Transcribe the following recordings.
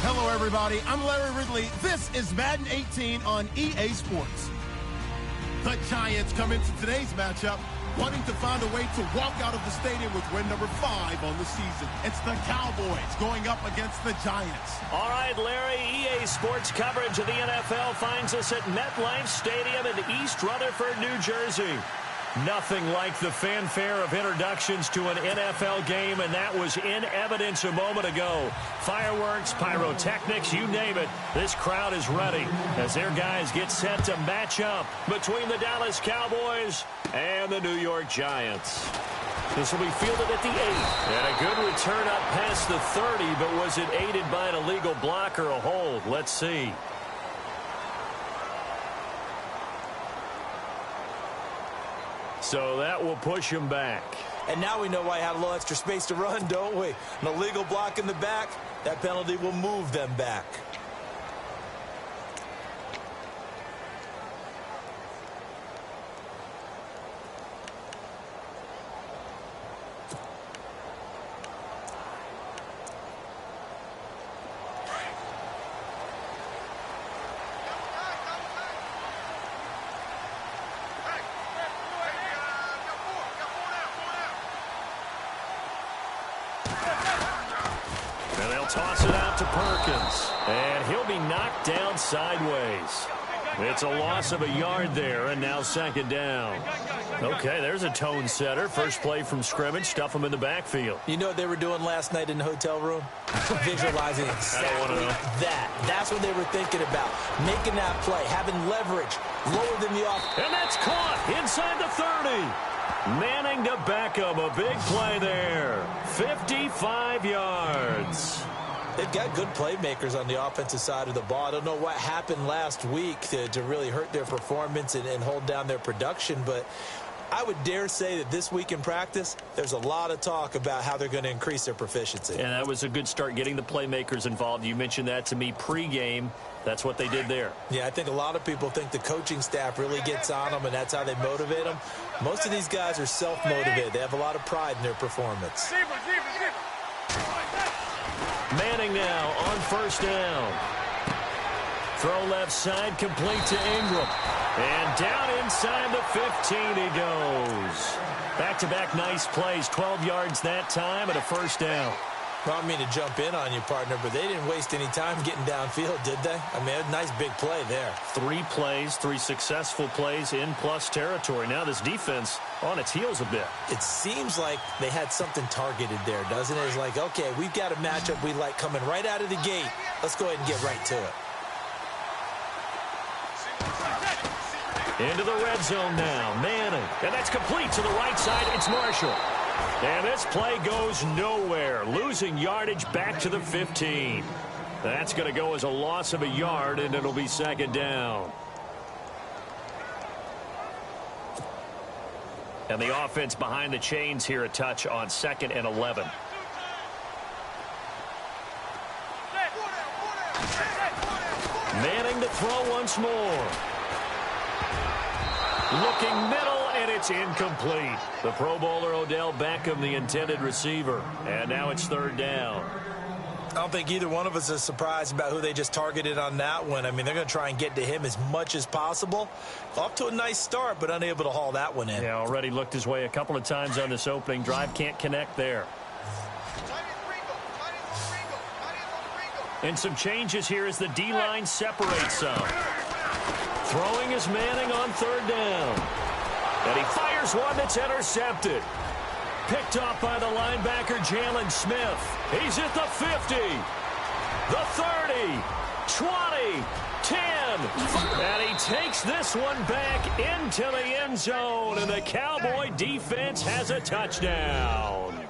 Hello, everybody. I'm Larry Ridley. This is Madden 18 on EA Sports. The Giants come into today's matchup wanting to find a way to walk out of the stadium with win number 5 on the season. It's the Cowboys going up against the Giants. All right, Larry, EA Sports coverage of the NFL finds us at MetLife Stadium in East Rutherford, New Jersey. Nothing like the fanfare of introductions to an NFL game, and that was in evidence a moment ago. Fireworks, pyrotechnics, you name it. This crowd is ready as their guys get set to match up between the Dallas Cowboys and the New York Giants. This will be fielded at the 8. And a good return up past the 30, but was it aided by an illegal block or a hold? Let's see. So that will push him back. And now we know why he had a little extra space to run, don't we? An illegal block in the back, that penalty will move them back. And they'll toss it out to Perkins. And he'll be knocked down sideways. It's a loss of a yard there, and now second down. Okay, there's a tone setter. First play from scrimmage, stuff them in the backfield. You know what they were doing last night in the hotel room? Visualizing exactly that. That's what they were thinking about. Making that play, having leverage, lower than the off. And that's caught inside the 30. Manning to Beckham, a big play there. 55 yards. They've got good playmakers on the offensive side of the ball. I don't know what happened last week to really hurt their performance and hold down their production, but I would dare say that this week in practice, there's a lot of talk about how they're going to increase their proficiency. And that was a good start, getting the playmakers involved. You mentioned that to me pregame. That's what they did there. Yeah, I think a lot of people think the coaching staff really gets on them, and that's how they motivate them. Most of these guys are self-motivated. They have a lot of pride in their performance. Manning now on first down. Throw left side, complete to Ingram. And down inside the 15 he goes. Back-to-back nice plays, 12 yards that time and a first down. Well, I don't mean to jump in on you, partner, but they didn't waste any time getting downfield, did they? I mean, a nice big play there. 3 plays, 3 successful plays in plus territory. Now this defense on its heels a bit. It seems like they had something targeted there, doesn't it? It's like, okay, we've got a matchup we like coming right out of the gate. Let's go ahead and get right to it. Into the red zone now. Manning. And that's complete to the right side. It's Marshall. And this play goes nowhere. Losing yardage back to the 15. That's going to go as a loss of a yard, and it'll be second down. And the offense behind the chains here, a touch on 2nd and 11. Manning to throw once more. Looking middle, and it's incomplete. The Pro Bowler Odell Beckham, the intended receiver. And now it's third down. I don't think either one of us is surprised about who they just targeted on that one. I mean, they're going to try and get to him as much as possible. Off to a nice start, but unable to haul that one in. Yeah, already looked his way a couple of times on this opening drive. Can't connect there. And some changes here as the D-line separates some. Throwing is Manning on third down. And he fires one that's intercepted. Picked off by the linebacker, Jalen Smith. He's at the 50, the 30, 20, 10. And he takes this one back into the end zone. And the Cowboy defense has a touchdown.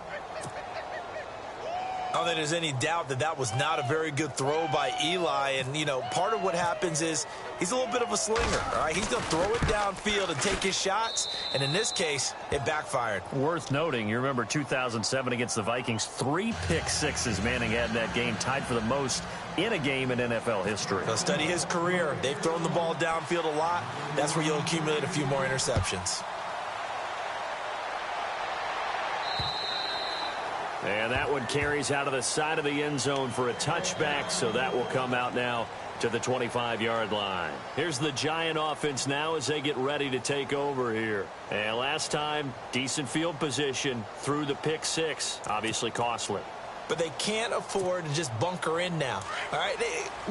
I don't think there's any doubt that that was not a very good throw by Eli. And, you know, part of what happens is he's a little bit of a slinger, all right? He's going to throw it downfield and take his shots. And in this case, it backfired. Worth noting, you remember 2007 against the Vikings, 3 pick sixes Manning had in that game, tied for the most in a game in NFL history. Now study his career. They've thrown the ball downfield a lot. That's where you'll accumulate a few more interceptions. And that one carries out of the side of the end zone for a touchback, so that will come out now to the 25-yard line. Here's the Giant offense now as they get ready to take over here. And last time, decent field position through the pick 6, obviously costly. But they can't afford to just bunker in now. All right,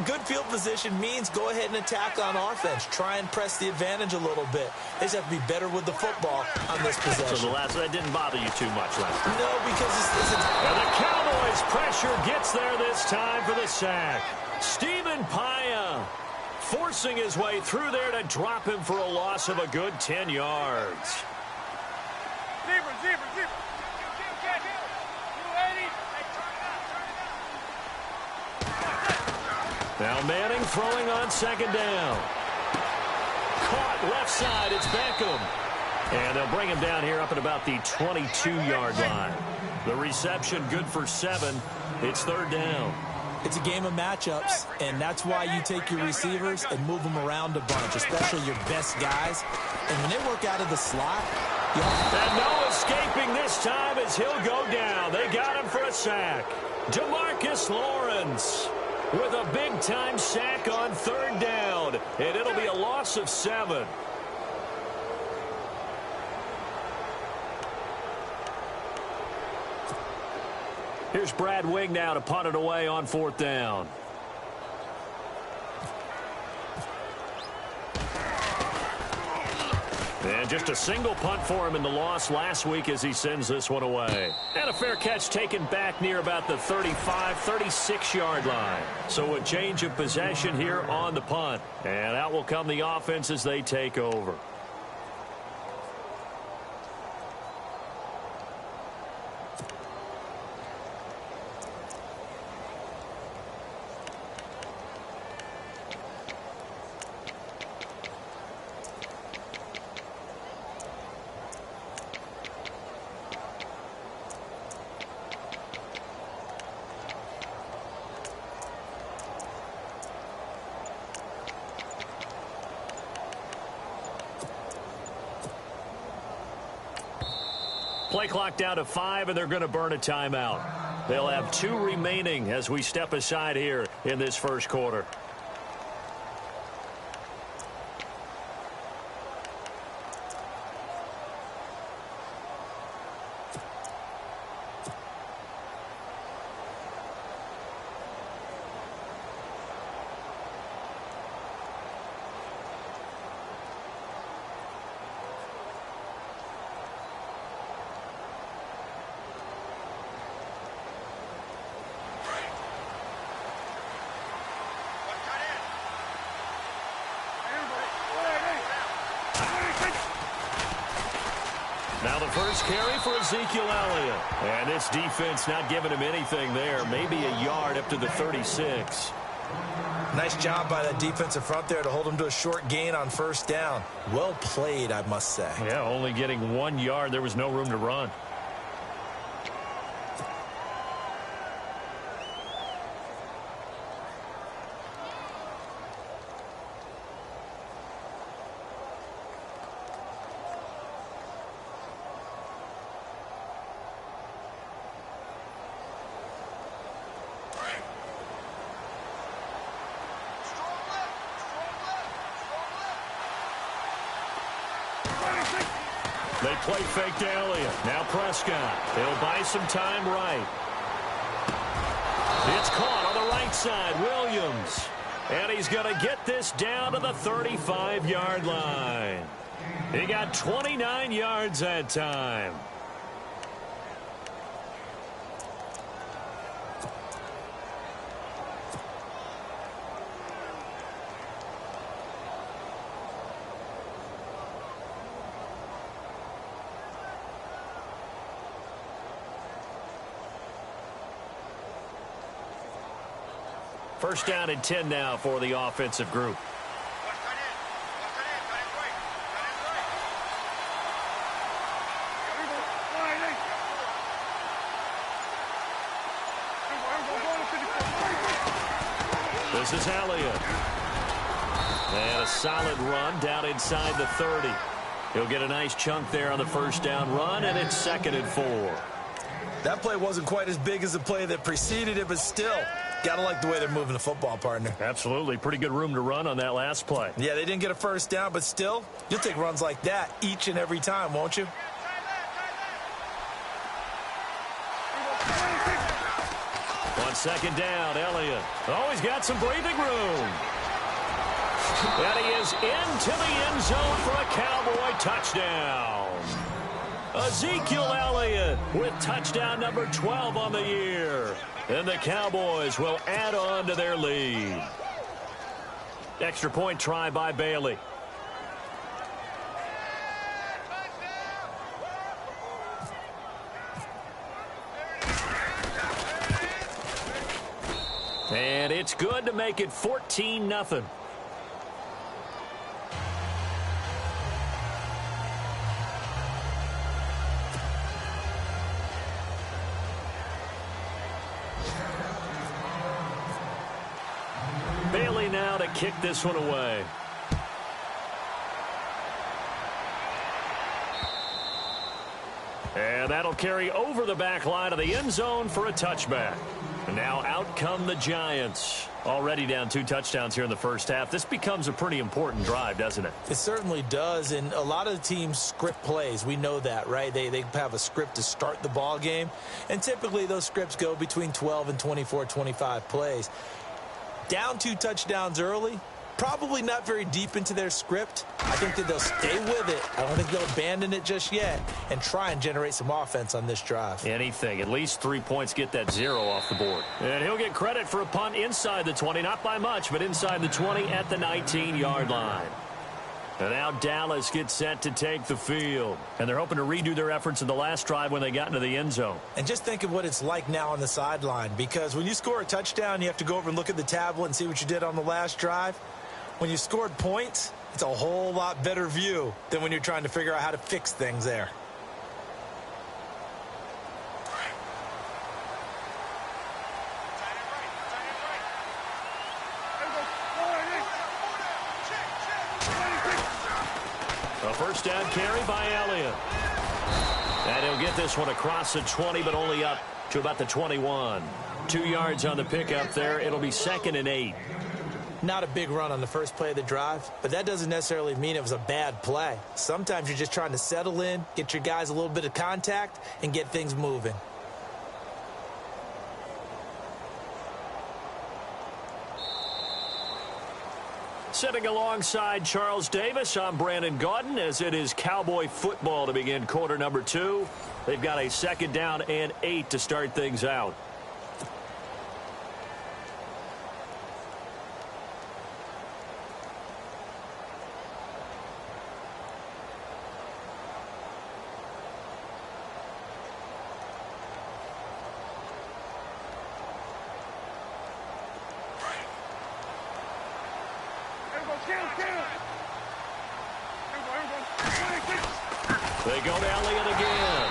good field position means go ahead and attack on offense. Try and press the advantage a little bit. They just have to be better with the football on this possession. So that didn't bother you too much last time? No, because it's and the Cowboys pressure gets there this time for the sack. Stephen Paya forcing his way through there to drop him for a loss of a good 10 yards. Zebra. Now Manning throwing on second down. Caught left side. It's Beckham. And they'll bring him down here up at about the 22-yard line. The reception good for 7. It's third down. It's a game of matchups, and that's why you take your receivers and move them around a bunch, especially your best guys. And when they work out of the slot, and no escaping this time as he'll go down. They got him for a sack. DeMarcus Lawrence with a big-time sack on third down. And it'll be a loss of 7. Here's Brad Wing now to punt it away on fourth down. And just a single punt for him in the loss last week as he sends this one away. And a fair catch taken back near about the 35, 36-yard line. So a change of possession here on the punt. And out will come the offense as they take over. Play clock down to 5, and they're going to burn a timeout. They'll have 2 remaining as we step aside here in this first quarter. Now the first carry for Ezekiel Elliott. And this defense not giving him anything there. Maybe a yard up to the 36. Nice job by that defensive front there to hold him to a short gain on first down. Well played, I must say. Yeah, only getting 1 yard. There was no room to run. They play fake to Elliott. Now Prescott. They'll buy some time right. It's caught on the right side. Williams. And he's going to get this down to the 35-yard line. He got 29 yards that time. First down and 10 now for the offensive group. This is Elliott. And a solid run down inside the 30. He'll get a nice chunk there on the first down run, and it's 2nd and 4. That play wasn't quite as big as the play that preceded it, but still, got to like the way they're moving the football, partner. Absolutely. Pretty good room to run on that last play. Yeah, they didn't get a first down, but still, you'll take runs like that each and every time, won't you? On 2nd down, Elliott. Oh, he's got some breathing room. And he is into the end zone for a Cowboy touchdown. Ezekiel Elliott with touchdown number 12 on the year. And the Cowboys will add on to their lead. Extra point try by Bailey. And it's good to make it 14-0. Bailey now to kick this one away. And that'll carry over the back line of the end zone for a touchback. And now out come the Giants. Already down 2 touchdowns here in the first half. This becomes a pretty important drive, doesn't it? It certainly does, and a lot of the teams script plays. We know that, right? They have a script to start the ball game, and typically those scripts go between 12 and 24, 25 plays. Down 2 touchdowns early, probably not very deep into their script. I think that they'll stay with it. I don't think they'll abandon it just yet and try and generate some offense on this drive. Anything. At least 3 points, get that 0 off the board. And he'll get credit for a punt inside the 20. Not by much, but inside the 20 at the 19-yard line. And now Dallas gets set to take the field. And they're hoping to redo their efforts in the last drive when they got into the end zone. And just think of what it's like now on the sideline, because when you score a touchdown, you have to go over and look at the tablet and see what you did on the last drive. When you scored points, it's a whole lot better view than when you're trying to figure out how to fix things there. A first down carry by Elliott. And he'll get this one across the 20, but only up to about the 21. 2 yards on the pickup there. It'll be 2nd and 8. Not a big run on the first play of the drive, but that doesn't necessarily mean it was a bad play. Sometimes you're just trying to settle in, get your guys a little bit of contact, and get things moving. Sitting alongside Charles Davis, I'm Brandon Gaudin, as it is Cowboy football to begin quarter number 2. They've got a 2nd down and 8 to start things out. They go to Elliott again.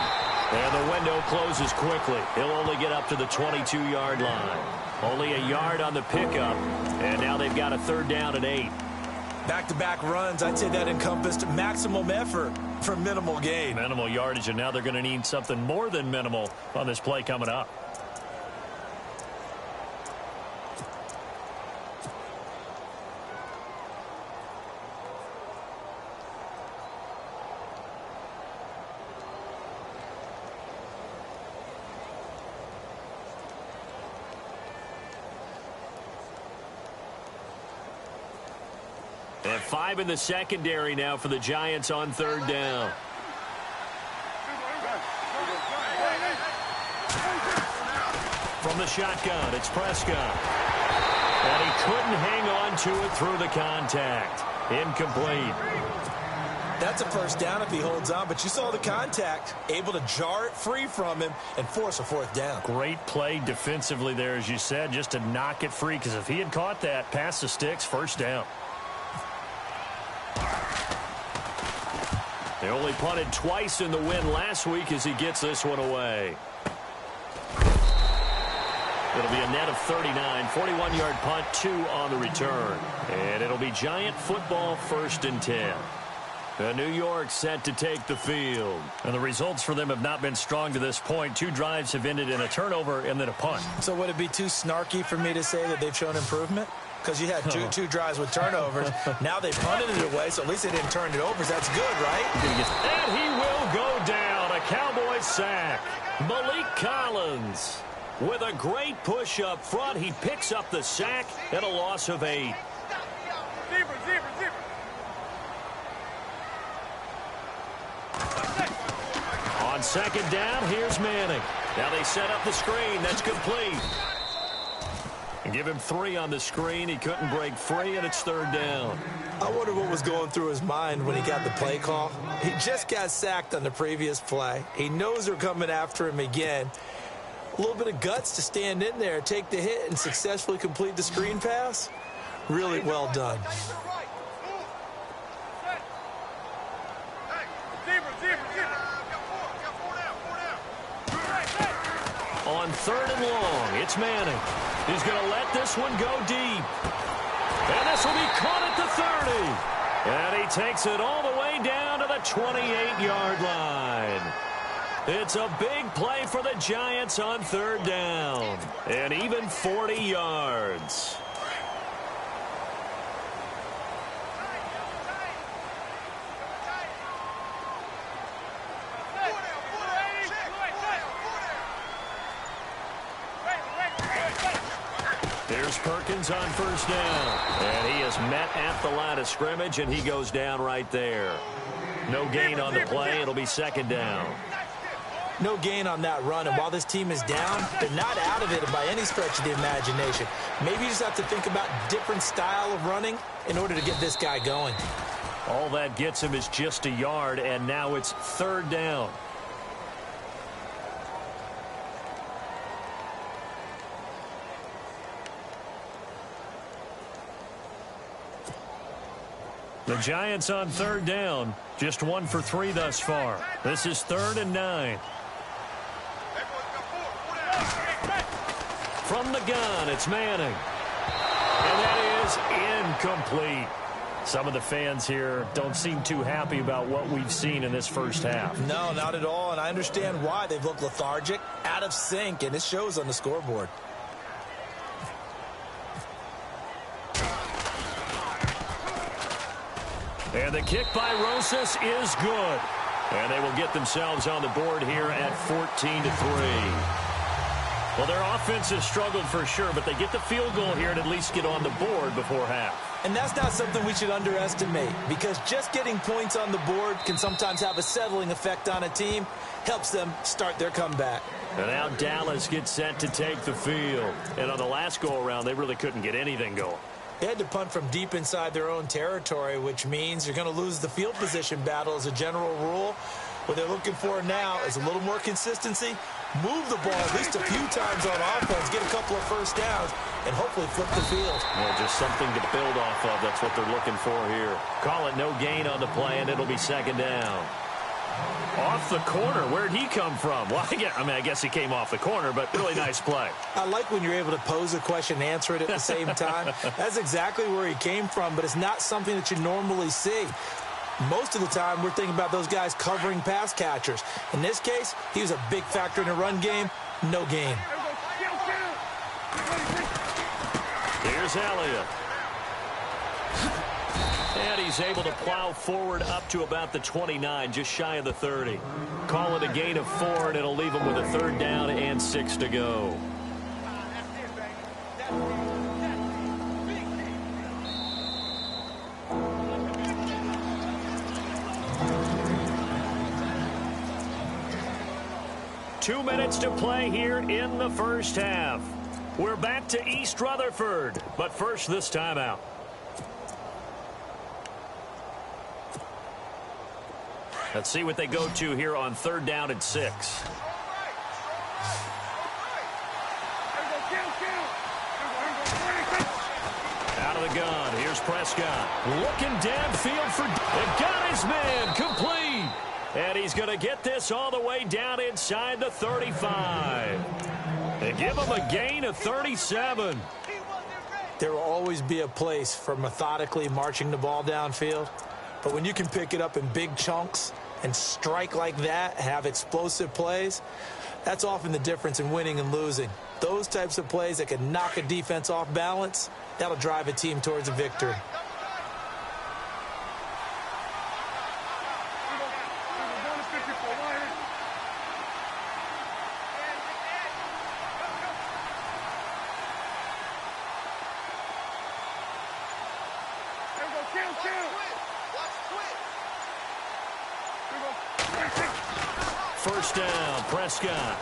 And the window closes quickly. He'll only get up to the 22-yard line. Only a yard on the pickup. And now they've got a 3rd down and 8. Back-to-back runs, I'd say that encompassed maximum effort for minimal gain. Minimal yardage, and now they're going to need something more than minimal on this play coming up. And 5 in the secondary now for the Giants on 3rd down. From the shotgun, it's Prescott. And he couldn't hang on to it through the contact. Incomplete. That's a 1st down if he holds on, but you saw the contact, able to jar it free from him and force a 4th down. Great play defensively there, as you said, just to knock it free, because if he had caught that, past the sticks, 1st down. They only punted twice in the win last week as he gets this one away. It'll be a net of 39, 41-yard punt, 2 on the return. And it'll be Giant football 1st and 10. New York set to take the field. And the results for them have not been strong to this point. 2 drives have ended in a turnover and then a punt. So would it be too snarky for me to say that they've shown improvement? Because you had two drives with turnovers. Now they punted it away, so at least they didn't turn it over. That's good, right? And he will go down. A Cowboys sack. Malik Collins with a great push up front. He picks up the sack and a loss of 8. On 2nd down, here's Manning. Now they set up the screen. That's complete. And give him 3 on the screen. He couldn't break free, and it's 3rd down. I wonder what was going through his mind when he got the play call. He just got sacked on the previous play. He knows they're coming after him again. A little bit of guts to stand in there, take the hit, and successfully complete the screen pass. Really well done. On 3rd and long, it's Manning. He's going to let this one go deep. And this will be caught at the 30. And he takes it all the way down to the 28-yard line. It's a big play for the Giants on 3rd down. And even 40 yards. Here's Perkins on 1st down. And he is met at the line of scrimmage, and he goes down right there. No gain on the play. It'll be 2nd down. No gain on that run, and while this team is down, they're not out of it by any stretch of the imagination. Maybe you just have to think about different style of running in order to get this guy going. All that gets him is just a yard, and now it's 3rd down. The Giants on 3rd down, just 1 for 3 thus far. This is 3rd and 9. From the gun, it's Manning. And that is incomplete. Some of the fans here don't seem too happy about what we've seen in this first half. No, not at all, and I understand why. They've looked lethargic, out of sync, and it shows on the scoreboard. And the kick by Rosas is good. And they will get themselves on the board here at 14-3. Well, their offense has struggled for sure, but they get the field goal here and at least get on the board before half. And that's not something we should underestimate, because just getting points on the board can sometimes have a settling effect on a team, helps them start their comeback. And now Dallas gets set to take the field. And on the last go-around, they really couldn't get anything going. They had to punt from deep inside their own territory, which means you're going to lose the field position battle as a general rule. What they're looking for now is a little more consistency, move the ball at least a few times on offense, get a couple of first downs, and hopefully flip the field. Well, just something to build off of. That's what they're looking for here. Call it no gain on the play, and it'll be second down. Off the corner. Where'd he come from? Well, I guess he came off the corner, but really nice play. I like when you're able to pose a question and answer it at the same time. That's exactly where he came from, but it's not something that you normally see. Most of the time, we're thinking about those guys covering pass catchers. In this case, he was a big factor in the run game. No gain. Here's Elliott. And he's able to plow forward up to about the 29, just shy of the 30. Call it a gain of 4, and it'll leave him with a third down and 6 to go. Two minutes to play here in the first half. We're back to East Rutherford, but first this timeout. Let's see what they go to here on third down and 6. Out of the gun. Here's Prescott. Looking downfield for... It got his man complete. And he's going to get this all the way down inside the 35. They give him a gain of 37. There will always be a place for methodically marching the ball downfield. But when you can pick it up in big chunks and strike like that, have explosive plays, that's often the difference in winning and losing. Those types of plays that can knock a defense off balance, that'll drive a team towards a victory. First down, Prescott.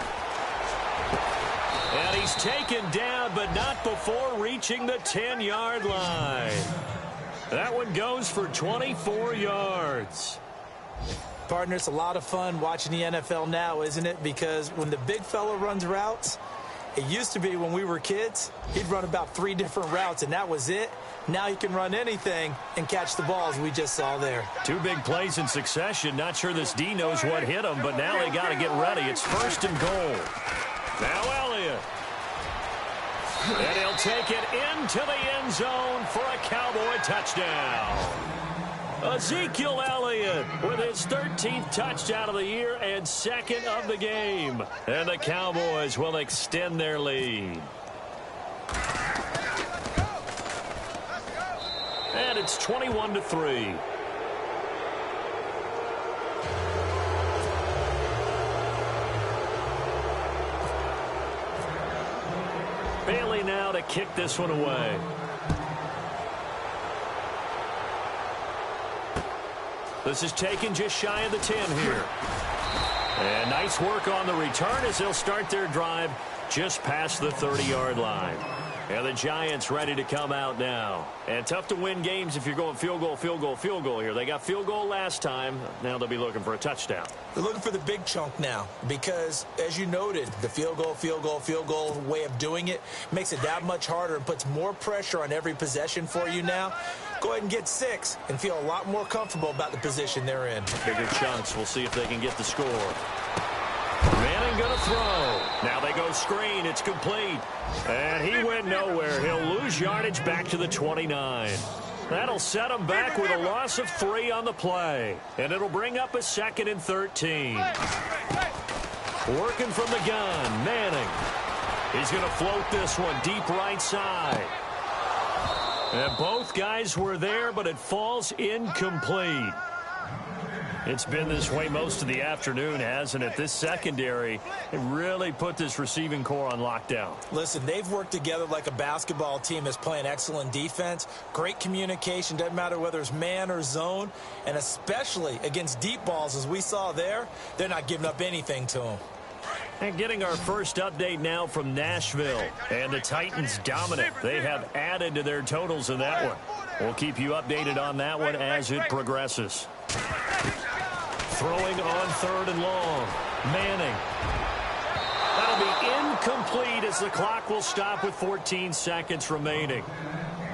And he's taken down, but not before reaching the 10-yard line. That one goes for 24 yards. Partner, it's a lot of fun watching the NFL now, isn't it? Because when the big fella runs routes, it used to be when we were kids, he'd run about 3 different routes, and that was it. Now he can run anything and catch the balls we just saw there. 2 big plays in succession. Not sure this D knows what hit him, but now they got to get ready. It's first and goal. Now Elliott. And he'll take it into the end zone for a Cowboy touchdown. Ezekiel Elliott with his 13th touchdown of the year and 2nd of the game. And the Cowboys will extend their lead. And it's 21-3. Bailey now to kick this one away. This is taken just shy of the 10 here. And nice work on the return as they'll start their drive just past the 30-yard line. And the Giants ready to come out now. And tough to win games if you're going field goal, field goal, field goal here. They got field goal last time. Now they'll be looking for a touchdown. They're looking for the big chunk now because, as you noted, the field goal way of doing it makes it that much harder and puts more pressure on every possession for you now. Go ahead and get 6 and feel a lot more comfortable about the position they're in. Bigger chunks. We'll see if they can get the score. Manning going to throw. Now they go screen. It's complete. And he went nowhere. He'll lose yardage back to the 29. That'll set them back with a loss of 3 on the play. And it'll bring up a 2nd and 13. Working from the gun, Manning. He's going to float this one deep right side. And both guys were there, but it falls incomplete. It's been this way most of the afternoon, hasn't it? This secondary, it really put this receiving core on lockdown. Listen, they've worked together like a basketball team that's playing excellent defense. Great communication, doesn't matter whether it's man or zone. And especially against deep balls, as we saw there, they're not giving up anything to them. And getting our first update now from Nashville. And the Titans dominant. They have added to their totals in that one. We'll keep you updated on that one as it progresses. Throwing on 3rd and long. Manning. That'll be incomplete as the clock will stop with 14 seconds remaining.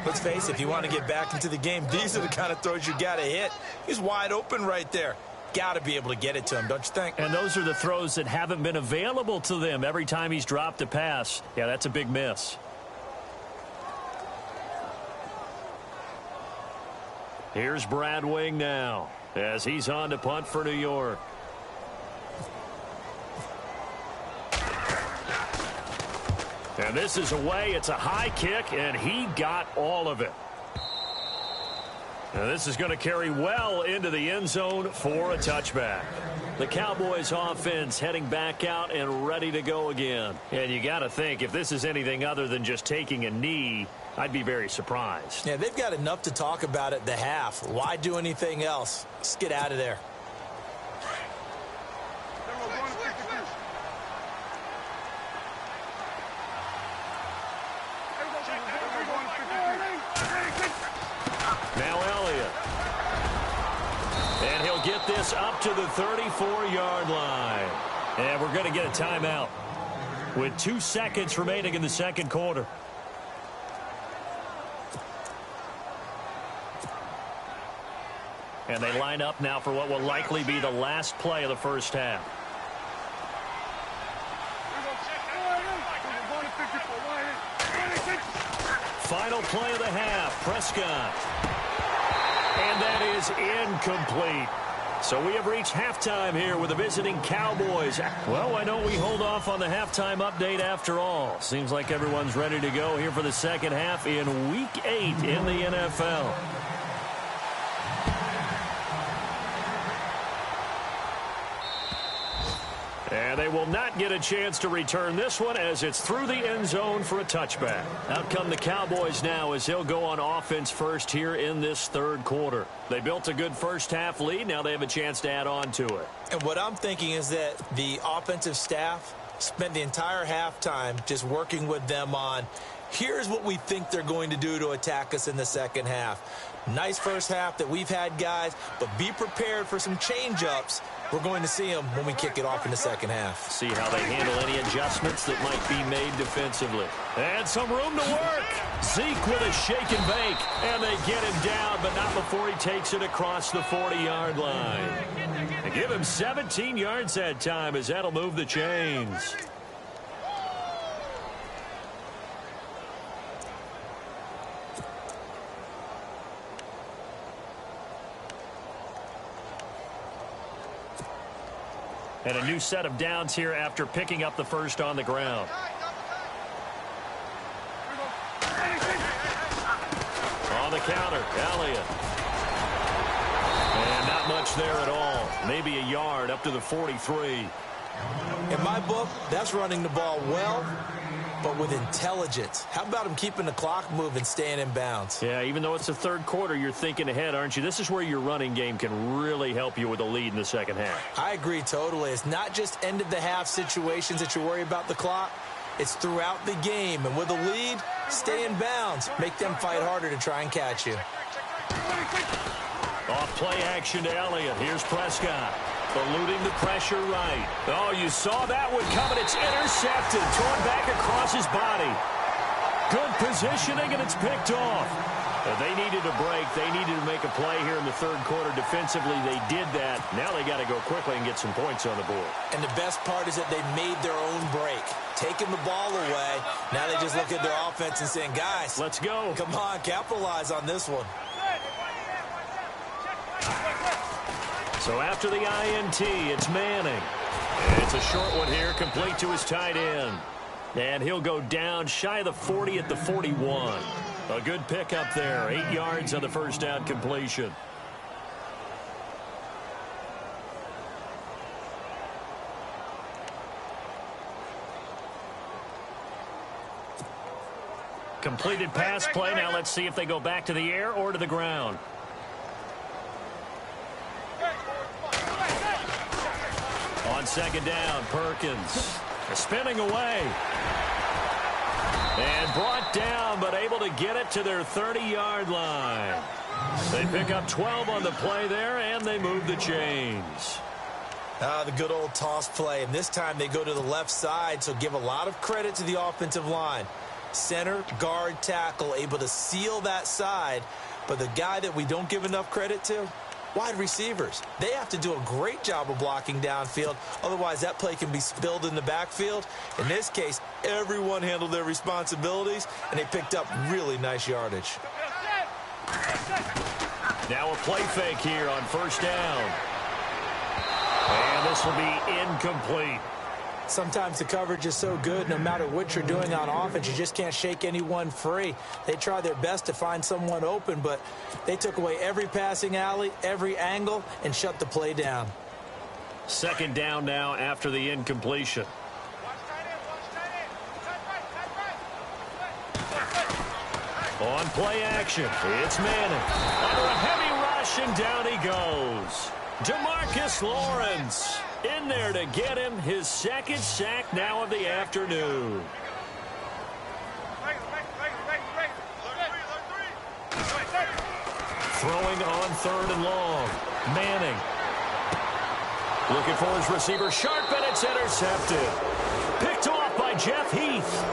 Let's face it, if you want to get back into the game, these are the kind of throws you got to hit. He's wide open right there. Got to be able to get it to him, don't you think? And those are the throws that haven't been available to them every time he's dropped a pass. Yeah, that's a big miss. Here's Brad Wing now as he's on to punt for New York. And this is away. It's a high kick, and he got all of it. Now this is going to carry well into the end zone for a touchback. The Cowboys offense heading back out and ready to go again. And you got to think, if this is anything other than just taking a knee, I'd be very surprised. Yeah, they've got enough to talk about at the half. Why do anything else? Let's get out of there. Now Elliott. And he'll get this up to the 34-yard line. And we're going to get a timeout with 2 seconds remaining in the second quarter. And they line up now for what will likely be the last play of the first half. Final play of the half, Prescott. And that is incomplete. So we have reached halftime here with the visiting Cowboys. Well, why don't we hold off on the halftime update after all? Seems like everyone's ready to go here for the second half in Week 8 in the NFL. And they will not get a chance to return this one as it's through the end zone for a touchback. Out come the Cowboys now as they'll go on offense first here in this third quarter. They built a good first half lead. Now they have a chance to add on to it. And what I'm thinking is that the offensive staff spent the entire halftime just working with them on, here's what we think they're going to do to attack us in the second half. Nice first half that we've had, guys, but be prepared for some change-ups. We're going to see them when we kick it off in the second half. See how they handle any adjustments that might be made defensively. And some room to work. Zeke with a shake and bake. And they get him down, but not before he takes it across the 40-yard line. They give him 17 yards that time as that'll move the chains. And a new set of downs here after picking up the first on the ground. On the counter, Elliott. And not much there at all. Maybe a yard up to the 43. In my book, that's running the ball well, but with intelligence. How about him keeping the clock moving, staying in bounds? Yeah, even though it's the third quarter, you're thinking ahead, aren't you? This is where your running game can really help you with a lead in the second half. I agree totally. It's not just end-of-the-half situations that you worry about the clock. It's throughout the game. And with a lead, stay in bounds. Make them fight harder to try and catch you. Off play action to Elliott. Here's Prescott. Eluding the pressure right. Oh, you saw that one coming. It's intercepted. Thrown back across his body. Good positioning, and it's picked off. They needed a break. They needed to make a play here in the third quarter. Defensively, they did that. Now they got to go quickly and get some points on the board. And the best part is that they made their own break. Taking the ball away. Now they just look at their offense and saying, guys, let's go. Come on, capitalize on this one. So after the INT, it's Manning. And it's a short one here, complete to his tight end. And he'll go down shy of the 40 at the 41. A good pickup there, 8 yards on the first down completion. Completed pass play. Now let's see if they go back to the air or to the ground. On second down, Perkins spinning away. And brought down, but able to get it to their 30-yard line. They pick up 12 on the play there, and they move the chains. The good old toss play. And this time they go to the left side, so give a lot of credit to the offensive line. Center, guard, tackle, able to seal that side. But the guy that we don't give enough credit to, wide receivers. They have to do a great job of blocking downfield. Otherwise, that play can be spilled in the backfield. In this case, everyone handled their responsibilities, and they picked up really nice yardage. Now a play fake here on first down. And this will be incomplete. Sometimes the coverage is so good, no matter what you're doing on offense, you just can't shake anyone free. They try their best to find someone open, but they took away every passing alley, every angle, and shut the play down. Second down now after the incompletion. On play action, it's Manning. Under a heavy rush, and down he goes. DeMarcus Lawrence in there to get him his second sack now of the afternoon. Throwing on third and long. Manning. Looking for his receiver. Sharp, and it's intercepted. Picked off by Jeff Heath.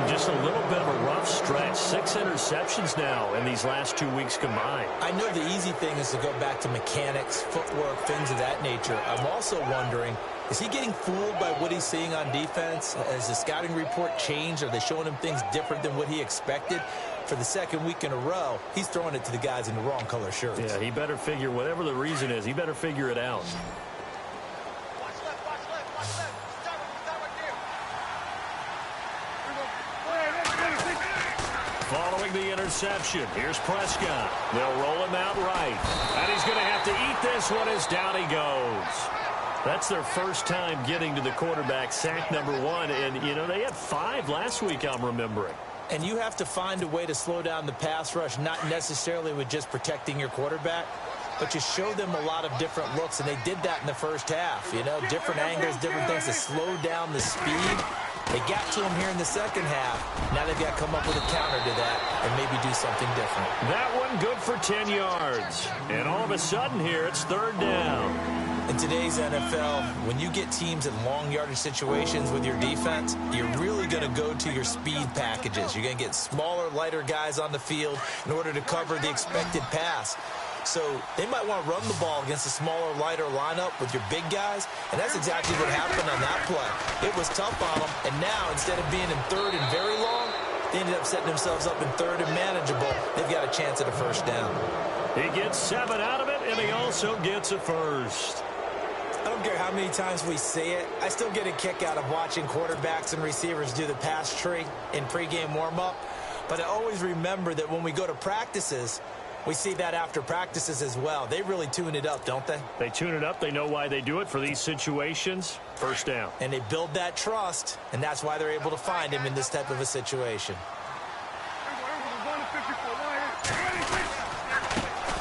Just a little bit of a rough stretch. 6 interceptions now in these last 2 weeks combined. I know the easy thing is to go back to mechanics, footwork, things of that nature. I'm also wondering, is he getting fooled by what he's seeing on defense? Has the scouting report changed? Are they showing him things different than what he expected? For the second week in a row, he's throwing it to the guys in the wrong color shirts. Yeah, he better figure, whatever the reason is, he better figure it out. Following the interception, here's Prescott. They'll roll him out right. And he's going to have to eat this one as down he goes. That's their first time getting to the quarterback, sack number 1. And, you know, they had 5 last week, I'm remembering. And you have to find a way to slow down the pass rush, not necessarily with just protecting your quarterback, but you show them a lot of different looks, and they did that in the first half. You know, different angles, different things to slow down the speed. They got to him here in the second half. Now they've got to come up with a counter to that and maybe do something different. That one good for 10 yards. And all of a sudden here, it's third down. In today's NFL, when you get teams in long yardage situations with your defense, you're really going to go to your speed packages. You're going to get smaller, lighter guys on the field in order to cover the expected pass. So they might want to run the ball against a smaller, lighter lineup with your big guys, and that's exactly what happened on that play. It was tough on them, and now instead of being in third and very long, they ended up setting themselves up in third and manageable. They've got a chance at a first down. He gets 7 out of it, and he also gets a first. I don't care how many times we see it. I still get a kick out of watching quarterbacks and receivers do the pass tree in pregame warm-up. But I always remember that when we go to practices, we see that after practices as well. They really tune it up, don't they? They tune it up. They know why they do it for these situations. First down. And they build that trust, and that's why they're able to find him in this type of a situation.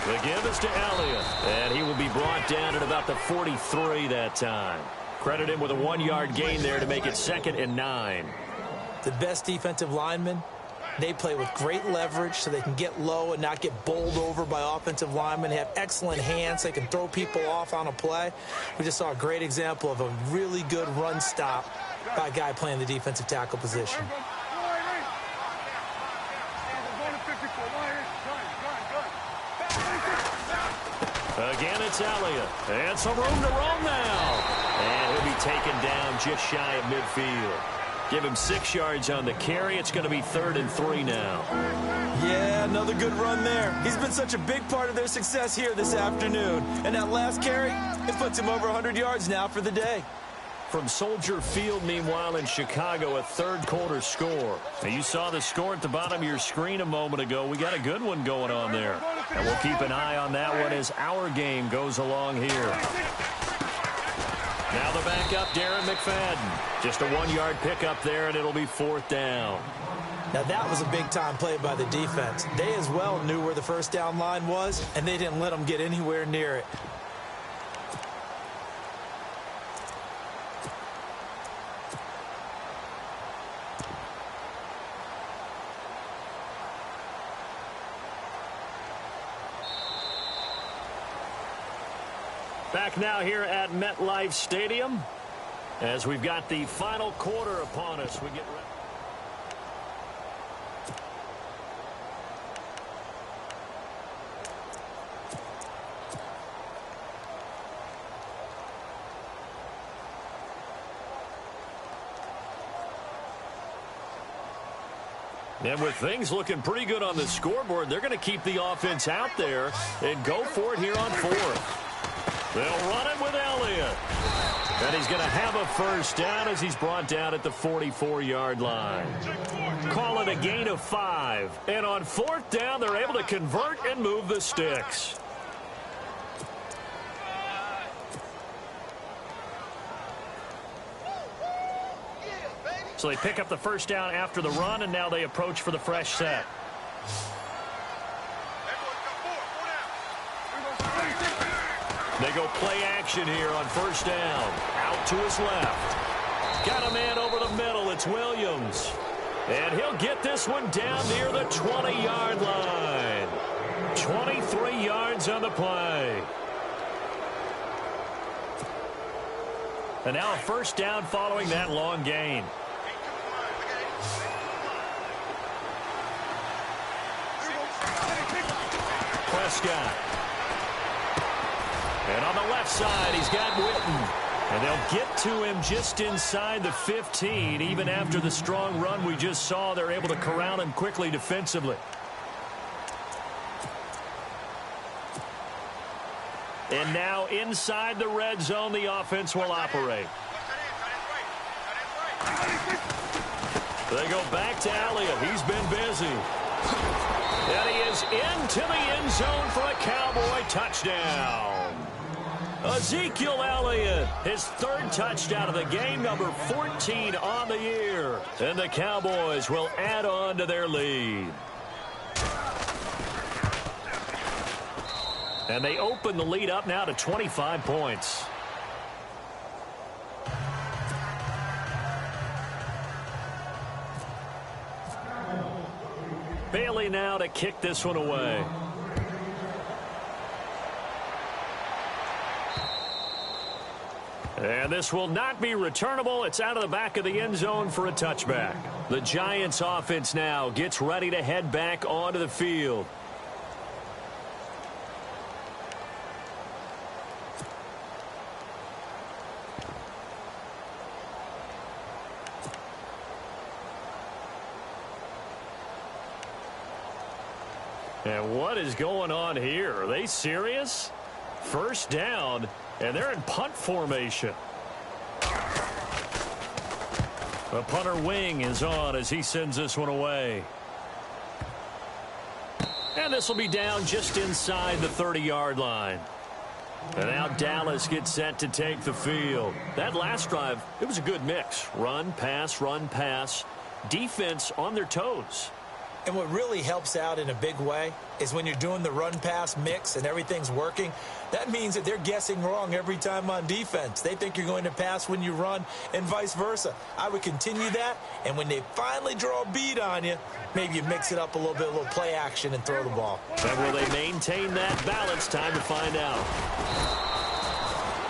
The give is to Elliott, and he will be brought down at about the 43 that time. Credit him with a 1-yard gain there to make it 2nd and 9. The best defensive linemen, they play with great leverage so they can get low and not get bowled over by offensive linemen. They have excellent hands. They can throw people off on a play. We just saw a great example of a really good run stop by a guy playing the defensive tackle position. Again, it's Elliott. And some room to roam now. And he'll be taken down just shy of midfield. Give him 6 yards on the carry. It's going to be 3rd and 3 now. Yeah, another good run there. He's been such a big part of their success here this afternoon. And that last carry, it puts him over 100 yards now for the day. From Soldier Field, meanwhile, in Chicago, a 3rd quarter score. Now, you saw the score at the bottom of your screen a moment ago. We got a good one going on there. And we'll keep an eye on that one as our game goes along here. Now the backup, Darren McFadden. Just a 1-yard pickup there, and it'll be 4th down. Now that was a big-time play by the defense. They as well knew where the first down line was, and they didn't let them get anywhere near it. Back now here at MetLife Stadium as we've got the final quarter upon us. We get ready. And with things looking pretty good on the scoreboard, they're going to keep the offense out there and go for it here on 4th. They'll run it with Elliott. And he's going to have a first down as he's brought down at the 44-yard line. Call it a gain of 5. And on 4th down, they're able to convert and move the sticks. So they pick up the first down after the run, and now they approach for the fresh set. They go play action here on 1st down. Out to his left. Got a man over the middle. It's Williams. And he'll get this one down near the 20-yard line. 23 yards on the play. And now a first down following that long gain. Prescott. And on the left side, he's got Witten. And they'll get to him just inside the 15. Even after the strong run we just saw, they're able to corral him quickly defensively. And now inside the red zone, the offense will operate. They go back to Elliott. He's been busy. And he is into the end zone for a Cowboy touchdown. Ezekiel Elliott, his 3rd touchdown of the game, number 14 on the year. And the Cowboys will add on to their lead. And they open the lead up now to 25 points. Bailey now to kick this one away. And this will not be returnable. It's out of the back of the end zone for a touchback. The Giants offense now gets ready to head back onto the field. And what is going on here? Are they serious? First down, and they're in punt formation. The punter wing is on as he sends this one away. And this will be down just inside the 30-yard line. And now Dallas gets set to take the field. That last drive, it was a good mix. Run, pass, defense on their toes. And what really helps out in a big way is when you're doing the run-pass mix and everything's working, that means that they're guessing wrong every time on defense. They think you're going to pass when you run and vice versa. I would continue that, and when they finally draw a beat on you, maybe you mix it up a little bit, a little play action and throw the ball. And will they maintain that balance? Time to find out.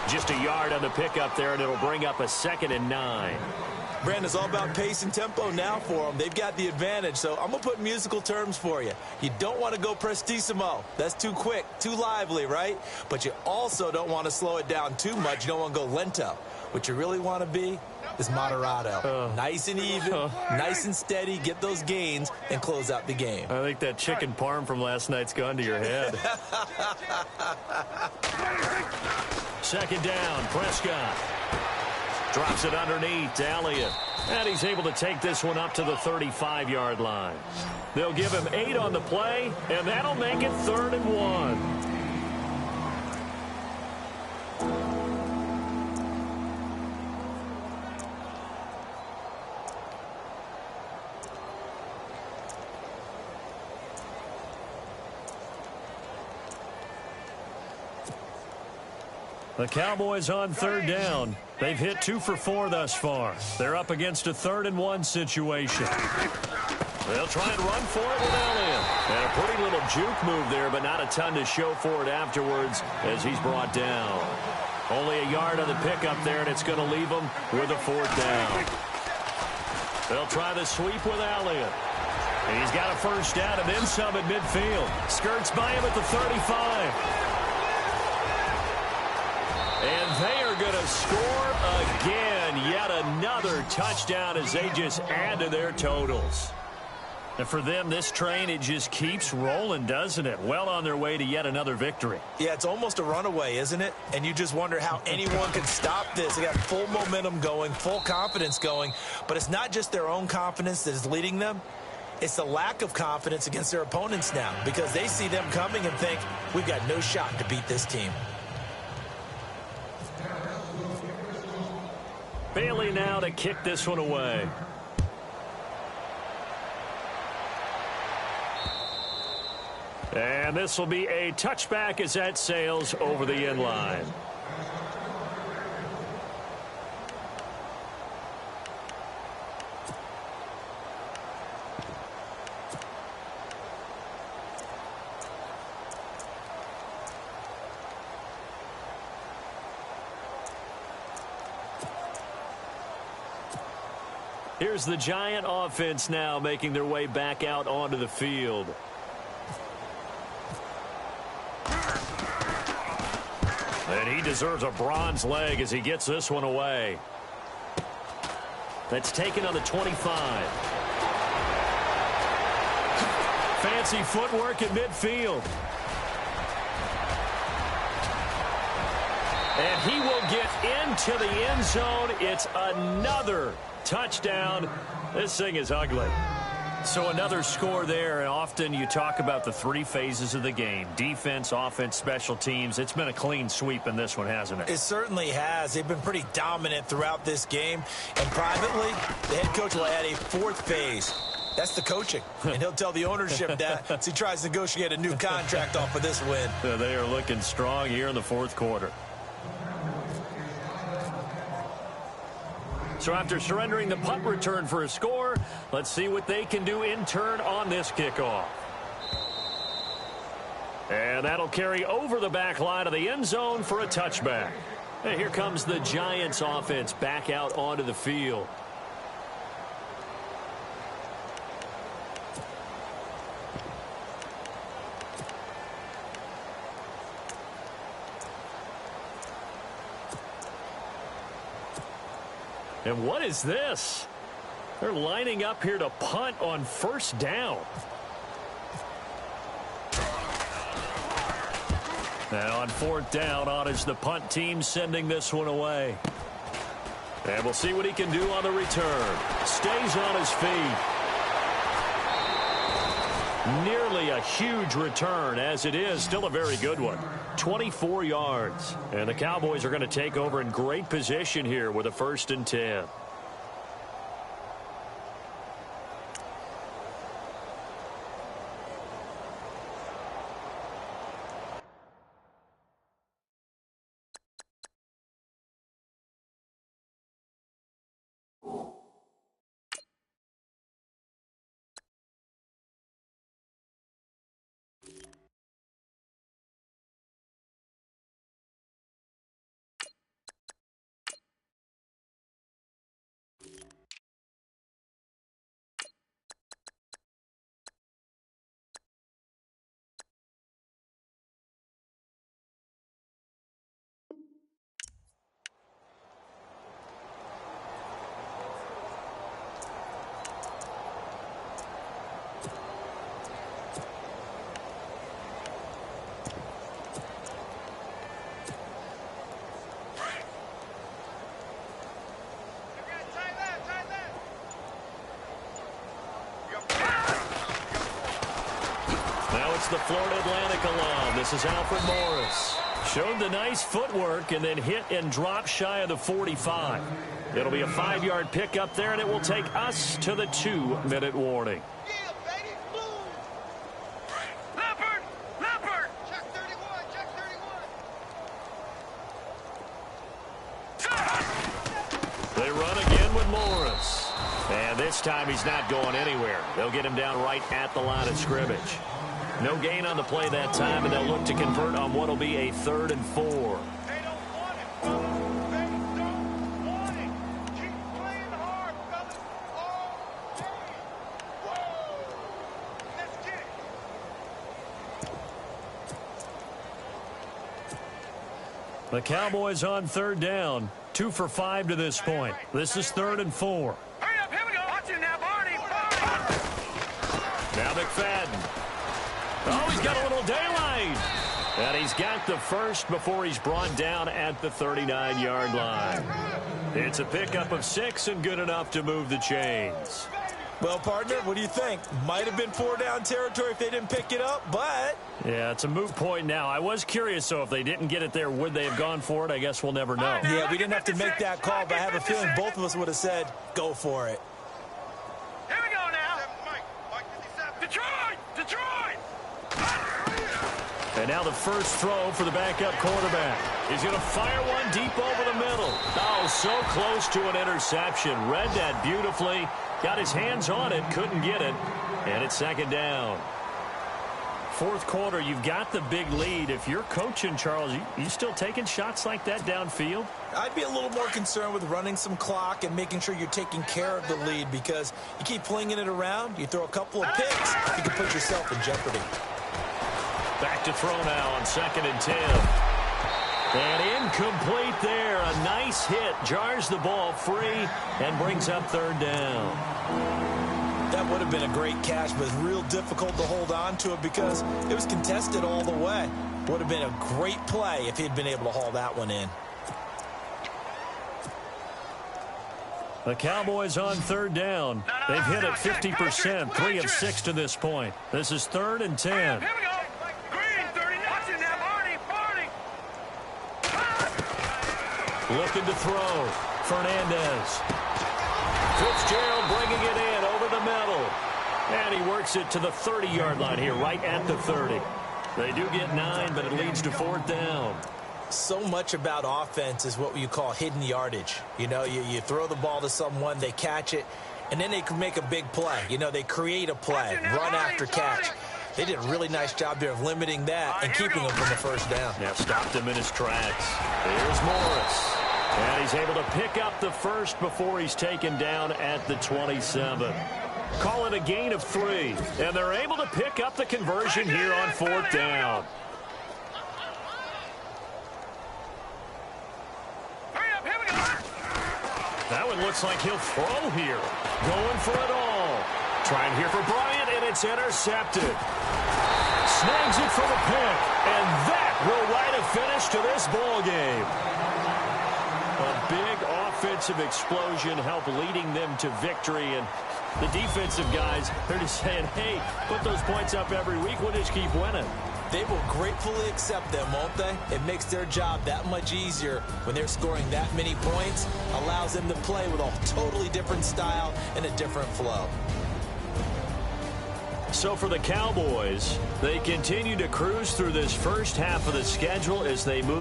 Just a yard on the pickup there, and it'll bring up a 2nd and 9. Brandon, it's all about pace and tempo now for them. They've got the advantage, so I'm going to put musical terms for you. You don't want to go prestissimo. That's too quick, too lively, right? But you also don't want to slow it down too much. You don't want to go lento. What you really want to be is Moderado. Nice and even, nice and steady, get those gains, and close out the game. I think that chicken parm from last night's gone to your head. Second down, Prescott. Drops it underneath to Elliott. And he's able to take this one up to the 35-yard line. They'll give him 8 on the play, and that'll make it 3rd and 1. The Cowboys on 3rd down. They've hit 2 for 4 thus far. They're up against a 3rd and 1 situation. They'll try and run for it with Elliott. And a pretty little juke move there, but not a ton to show for it afterwards as he's brought down. Only a yard on the pickup there, and it's going to leave him with a 4th down. They'll try the sweep with Elliott. And he's got a 1st down and then some at midfield. Skirts by him at the 35. And they are going to score again. Yet another touchdown as they just add to their totals. And for them, this train, it just keeps rolling, doesn't it? Well on their way to yet another victory. Yeah, it's almost a runaway, isn't it? And you just wonder how anyone can stop this. They got full momentum going, full confidence going. But it's not just their own confidence that is leading them. It's the lack of confidence against their opponents now because they see them coming and think, we've got no shot to beat this team. Bailey now to kick this one away. And this will be a touchback as that sails over the end line. Here's the Giant offense now making their way back out onto the field. And he deserves a bronze leg as he gets this one away. That's taken on the 25. Fancy footwork in midfield. And he will get into the end zone. It's another touchdown. This thing is ugly. So another score there, and often you talk about the 3 phases of the game. Defense, offense, special teams. It's been a clean sweep in this one, hasn't it? It certainly has. They've been pretty dominant throughout this game. And privately, the head coach will add a 4th phase. That's the coaching. And he'll tell the ownership that as he tries to negotiate a new contract off of this win. They are looking strong here in the 4th quarter. So after surrendering the punt return for a score, let's see what they can do in turn on this kickoff. And that'll carry over the back line of the end zone for a touchback. And here comes the Giants offense back out onto the field. And what is this? They're lining up here to punt on 1st down. Now on 4th down, on is the punt team sending this one away. And we'll see what he can do on the return. Stays on his feet. Nearly a huge return, as it is still a very good one. 24 yards. And the Cowboys are going to take over in great position here with a 1st and 10. it's the Florida Atlantic alum. This is Alfred Morris. Showed the nice footwork and then hit and dropped shy of the 45. It'll be a 5-yard pickup there, and it will take us to the 2-minute warning. They run again with Morris. And this time he's not going anywhere. They'll get him down right at the line of scrimmage. No gain on the play that time, and they'll look to convert on what will be a 3rd and 4. They don't want it. They don't want it. Keep playing hard, fellas. All day. Whoa. Let's get it. The Cowboys on 3rd down. 2 for 5 to this point. This is 3rd and 4. Hurry up, here we go. Watch it now, Barney. Now McFadden. Oh, he's got a little daylight. And he's got the first before he's brought down at the 39-yard line. It's a pickup of 6 and good enough to move the chains. Well, partner, what do you think? Might have been 4-down territory if they didn't pick it up, but... Yeah, it's a moot point now. I was curious, so if they didn't get it there, would they have gone for it? I guess we'll never know. Yeah, we didn't have to make that call, but I have a feeling both of us would have said, go for it. Here we go now. Detroit! Detroit! And now the first throw for the backup quarterback. He's going to fire one deep over the middle. Oh, so close to an interception. Read that beautifully. Got his hands on it, couldn't get it. And it's 2nd down. 4th quarter, you've got the big lead. If you're coaching, Charles, you still taking shots like that downfield? I'd be a little more concerned with running some clock and making sure you're taking care of the lead, because you keep flinging it around, you throw a couple of picks, you can put yourself in jeopardy. Back to throw now on 2nd and 10. And incomplete there. A nice hit. Jars the ball free and brings up 3rd down. That would have been a great catch, but it's real difficult to hold on to it because it was contested all the way. Would have been a great play if he'd been able to haul that one in. The Cowboys on 3rd down. They've hit it 50%, 3 of 6 to this point. This is 3rd and 10. Here we go. Green, 30. Watch it now, Barney. Looking to throw. Fernandez. Fitzgerald bringing it in over the middle. And he works it to the 30-yard line here, right at the 30. They do get 9, but it leads to 4th down. So much about offense is what you call hidden yardage. You know, you throw the ball to someone, they catch it, and then they can make a big play. You know, they create a play, run after catch. They did a really nice job there of limiting that and keeping him from the 1st down. Now stopped him in his tracks. Here's Morris. And he's able to pick up the first before he's taken down at the 27. Call it a gain of 3. And they're able to pick up the conversion here on 4th down. That one looks like he'll throw here. Going for it all. Trying here for Bryant, and it's intercepted. Snags it for the pick, and that will write a finish to this ball game. A big offensive explosion helped leading them to victory, and the defensive guys, they're just saying, hey, put those points up every week, we'll just keep winning. They will gratefully accept them, won't they? It makes their job that much easier when they're scoring that many points, allows them to play with a totally different style and a different flow. So for the Cowboys, they continue to cruise through this first half of the schedule as they move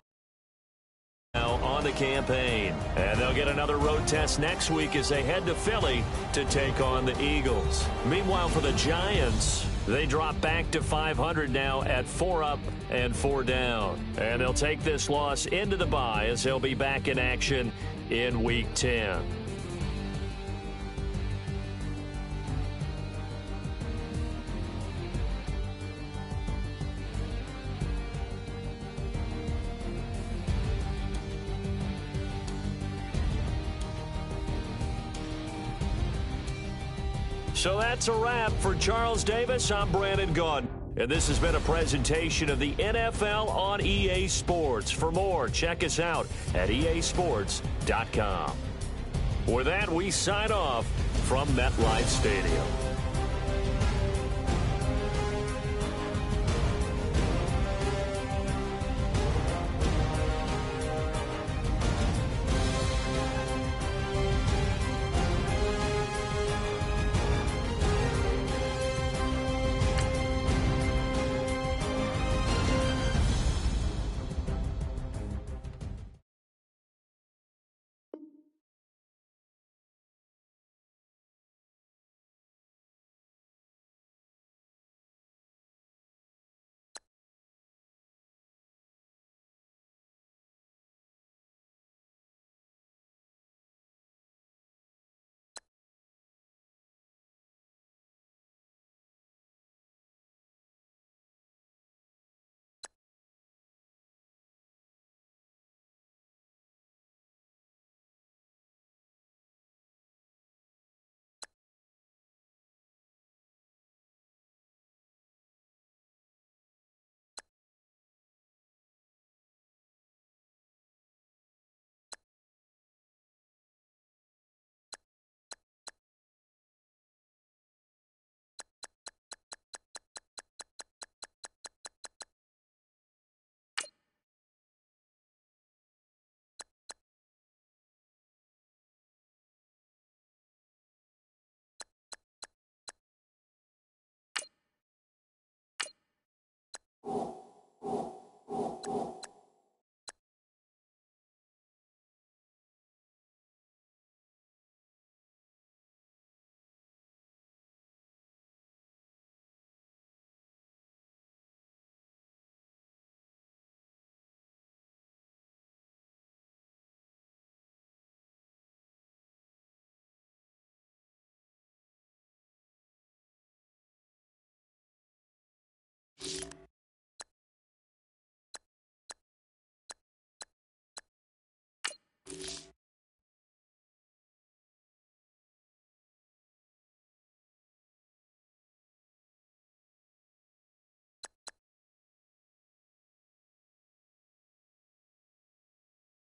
now on the campaign. And they'll get another road test next week as they head to Philly to take on the Eagles. Meanwhile, for the Giants, they drop back to 500 now at 4 up and 4 down. And they'll take this loss into the bye as they'll be back in action in Week 10. So that's a wrap for Charles Davis. I'm Brandon Gaudin. And this has been a presentation of the NFL on EA Sports. For more, check us out at easports.com. With that, we sign off from MetLife Stadium.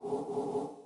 Go!